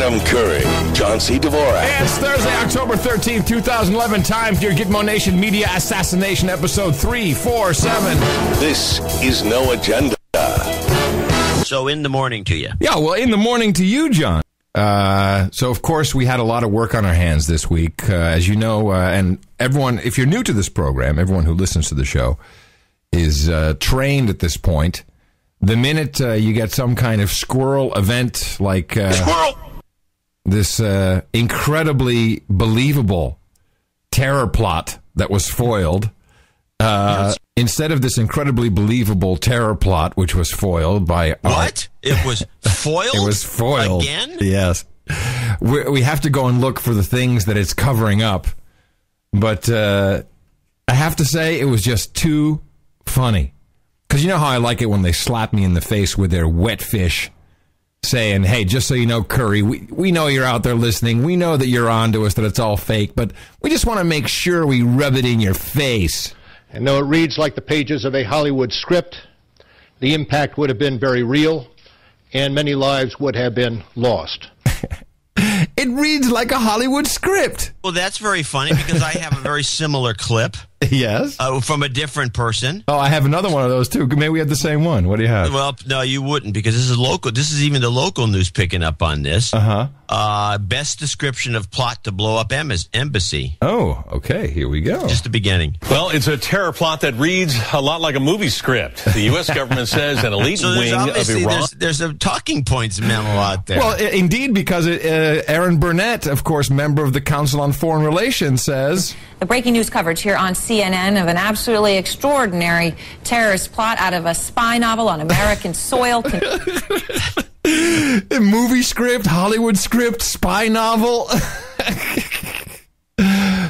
Adam Curry, John C. Dvorak. It's Thursday, October 13th, 2011. Time for your Gitmo Nation Media Assassination episode 347. This is No Agenda. So in the morning to you. Yeah, well, in the morning to you, John. So, of course, we had a lot of work on our hands this week. As you know, and everyone, if you're new to this program, everyone who listens to the show is trained at this point. The minute you get some kind of squirrel event like this incredibly believable terror plot that was foiled, instead of this incredibly believable terror plot, which was foiled by... What? It was foiled? It was foiled. Again? Yes. We have to go and look for the things that it's covering up. But I have to say, it was just too funny. Because you know how I like it when they slap me in the face with their wet fish, saying, hey, just so you know, Curry, we know you're out there listening. We know that you're on to us, that it's all fake, but we just want to make sure we rub it in your face. And though it reads like the pages of a Hollywood script, the impact would have been very real, and many lives would have been lost. It reads like a Hollywood script. Well, that's very funny because I have a very similar clip. Yes. From a different person. Oh, I have another one of those, too. Maybe we have the same one. What do you have? Well, no, you wouldn't because this is local. This is even the local news picking up on this. Best description of plot to blow up embassy. Oh, okay. Here we go. Just the beginning. Well, it's a terror plot that reads a lot like a movie script. The U.S. government says an elite wing of Iran. There's a talking points memo out there. Well, indeed, because Aaron Burnett, of course, member of the Council on Foreign Relations, says... The breaking news coverage here on CNN of an absolutely extraordinary terrorist plot out of a spy novel on American soil. Movie script, Hollywood script, spy novel.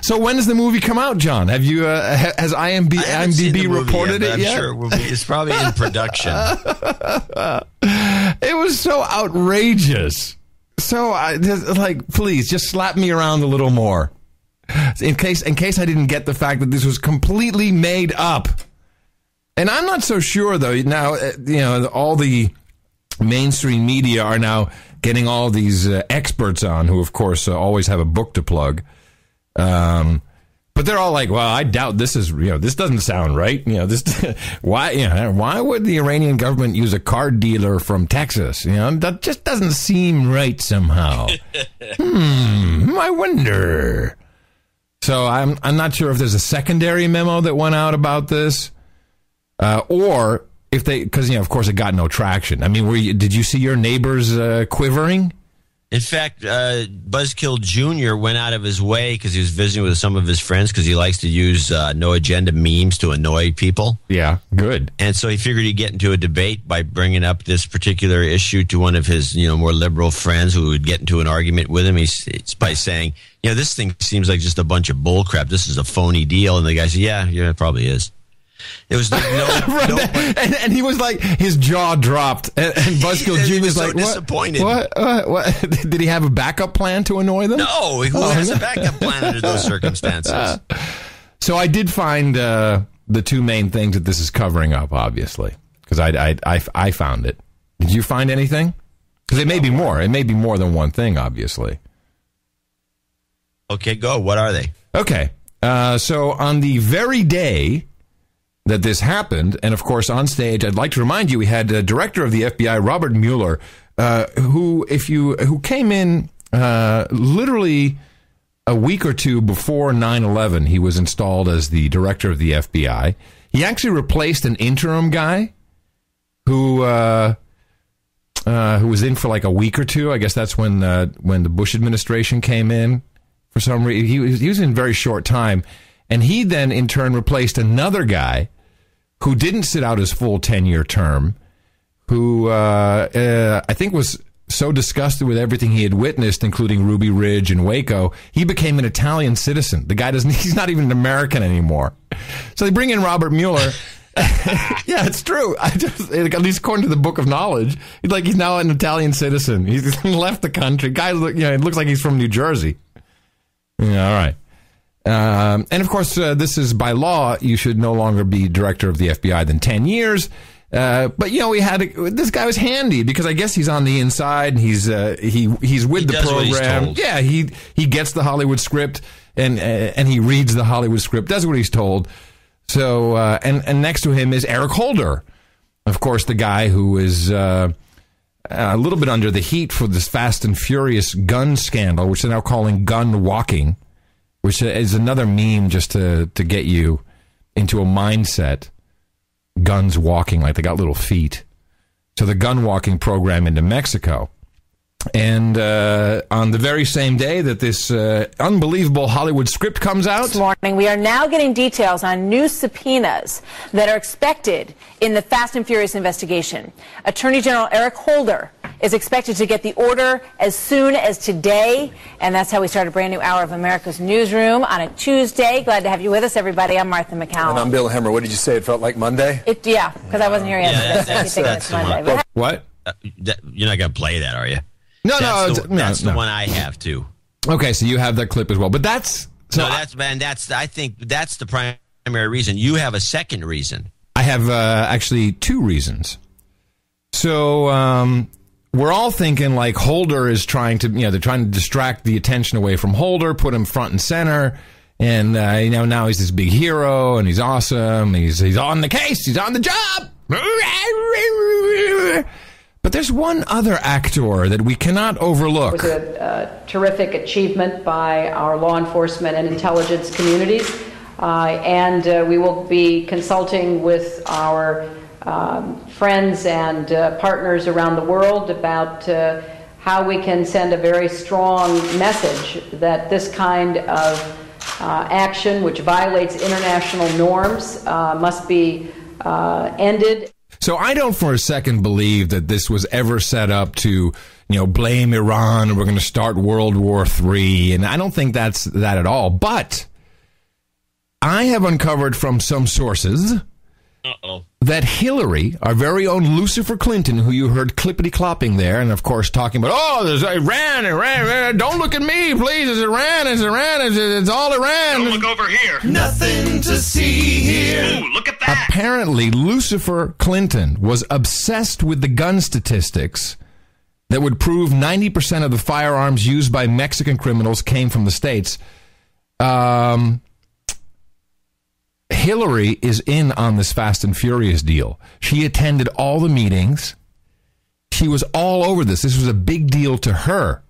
So when does the movie come out, John? Have you has IMDb reported it yet? I'm sure it's probably in production. It was so outrageous. So please just slap me around a little more. In case I didn't get the fact that this was completely made up. And I'm not so sure, though. Now, all the mainstream media are now getting all these experts on who, of course, always have a book to plug. But they're all like, well, I doubt this is, this doesn't sound right. Why would the Iranian government use a car dealer from Texas? That just doesn't seem right somehow. I wonder. So I'm not sure if there's a secondary memo that went out about this, or if because of course it got no traction. I mean, did you see your neighbors quivering? In fact, Buzzkill Jr. went out of his way because he was visiting with some of his friends because he likes to use no agenda memes to annoy people. Yeah, good. And so he figured he'd get into a debate by bringing up this particular issue to one of his, more liberal friends who would get into an argument with him. It's by saying, this thing seems like just a bunch of bull crap. This is a phony deal. And the guy said, yeah, it probably is. It was like and he was like, his jaw dropped, and Buzzkill Jr. was like, so disappointed. What? Did he have a backup plan to annoy them? No, who has a backup plan under those circumstances? So I did find the two main things that this is covering up, obviously, because I found it. Did you find anything? Because it may be more. It may be more than one thing, obviously. Okay, go. What are they? Okay. So on the very day that this happened, and of course on stage, I'd like to remind you, we had Director of the FBI, Robert Mueller, who came in literally a week or two before 9/11. He was installed as the Director of the FBI. He actually replaced an interim guy who was in for like a week or two. I guess that's when the Bush administration came in. For some reason, he was in a very short time, and he then in turn replaced another guy who didn't sit out his full 10-year term, who I think was so disgusted with everything he had witnessed, including Ruby Ridge and Waco, he became an Italian citizen. The guy he's not even an American anymore. So they bring in Robert Mueller. Yeah, it's true. At least according to the Book of Knowledge, he's now an Italian citizen. He's left the country. Guy, it looks like he's from New Jersey. Yeah, all right. And of course, this is by law, you should no longer be director of the FBI than 10 years. But you know, this guy was handy because I guess he's on the inside and he's with the program. Yeah, he gets the Hollywood script and he reads the Hollywood script, does what he's told. So and next to him is Eric Holder, of course, the guy who is a little bit under the heat for this Fast and Furious gun scandal, which they're now calling gun walking, which is another meme just to get you into a mindset. Guns walking, like they got little feet. So the gun walking program into Mexico. And on the very same day that this unbelievable Hollywood script comes out. This morning, we are now getting details on new subpoenas that are expected in the Fast and Furious investigation. Attorney General Eric Holder is expected to get the order as soon as today. And that's how we start a brand new hour of America's Newsroom on a Tuesday. Glad to have you with us, everybody. I'm Martha McCallum. And I'm Bill Hemmer. What did you say? It felt like Monday? Yeah, because I wasn't here yesterday. Yeah, that's Monday. What? You're not going to play that, are you? No, that's the one I have too. Okay, so you have that clip as well, but I think that's the primary reason. You have a second reason. I have actually two reasons. So we're all thinking like Holder is trying to, they're trying to distract the attention away from Holder, put him front and center, and now he's this big hero and he's awesome. He's on the case. He's on the job. But there's one other actor that we cannot overlook. It was a terrific achievement by our law enforcement and intelligence communities, and we will be consulting with our friends and partners around the world about how we can send a very strong message that this kind of action, which violates international norms, must be ended. So I don't for a second believe that this was ever set up to, blame Iran and we're going to start World War III. And I don't think that's that at all. But I have uncovered from some sources that Hillary, our very own Lucifer Clinton, who you heard clippity-clopping there, and of course talking about, there's Iran, don't look at me, please, it's Iran, it's all Iran. Don't look over here. Nothing to see here. Ooh, look at that. Apparently, Lucifer Clinton was obsessed with the gun statistics that would prove 90% of the firearms used by Mexican criminals came from the States. Hillary is in on this Fast and Furious deal. She attended all the meetings. She was all over this. This was a big deal to her.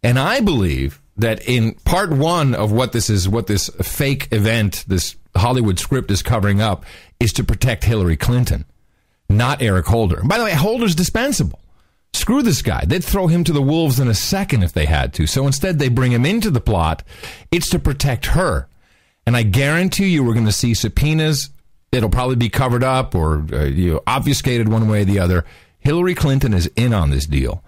And I believe that in part one of what this fake event, this Hollywood script is covering up, is to protect Hillary Clinton, not Eric Holder. By the way, Holder's dispensable. Screw this guy. They'd throw him to the wolves in a second if they had to. So instead, they bring him into the plot. It's to protect her. And I guarantee you we're going to see subpoenas. It'll probably be covered up or obfuscated one way or the other. Hillary Clinton is in on this deal.